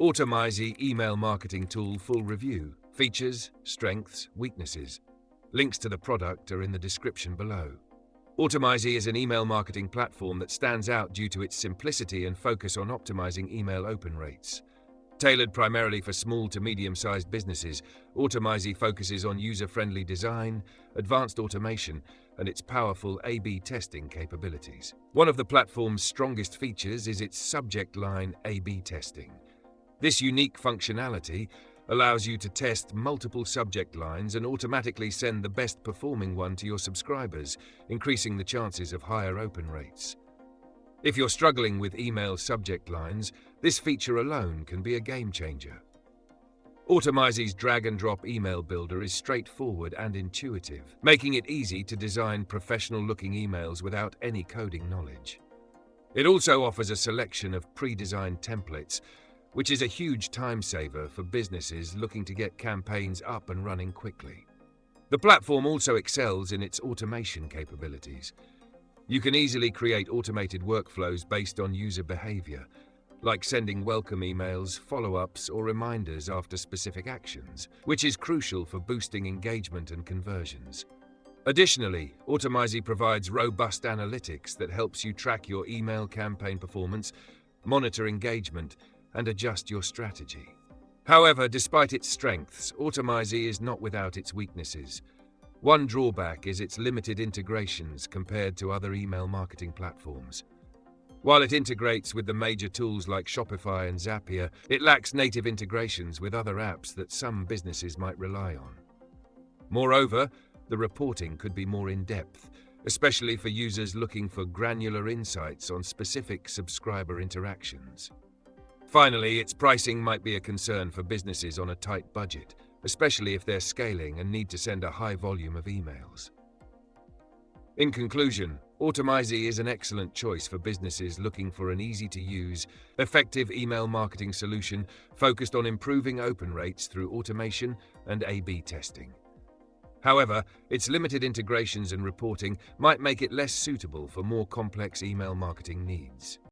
Automizy email marketing tool full review. Features, strengths, weaknesses. Links to the product are in the description below. Automizy is an email marketing platform that stands out due to its simplicity and focus on optimizing email open rates. Tailored primarily for small to medium-sized businesses, Automizy focuses on user-friendly design, advanced automation, and its powerful A/B testing capabilities. One of the platform's strongest features is its subject line A/B testing. This unique functionality allows you to test multiple subject lines and automatically send the best performing one to your subscribers, increasing the chances of higher open rates. If you're struggling with email subject lines, this feature alone can be a game changer. Automizy's drag-and-drop email builder is straightforward and intuitive, making it easy to design professional-looking emails without any coding knowledge. It also offers a selection of pre-designed templates, which is a huge time saver for businesses looking to get campaigns up and running quickly. The platform also excels in its automation capabilities. You can easily create automated workflows based on user behavior, like sending welcome emails, follow-ups, or reminders after specific actions, which is crucial for boosting engagement and conversions. Additionally, Automizy provides robust analytics that helps you track your email campaign performance, monitor engagement, and adjust your strategy. However, despite its strengths, Automizy is not without its weaknesses. One drawback is its limited integrations compared to other email marketing platforms. While it integrates with the major tools like Shopify and Zapier, it lacks native integrations with other apps that some businesses might rely on. Moreover, the reporting could be more in-depth, especially for users looking for granular insights on specific subscriber interactions. Finally, its pricing might be a concern for businesses on a tight budget, especially if they're scaling and need to send a high volume of emails. In conclusion, Automizy is an excellent choice for businesses looking for an easy-to-use, effective email marketing solution focused on improving open rates through automation and A/B testing. However, its limited integrations and reporting might make it less suitable for more complex email marketing needs.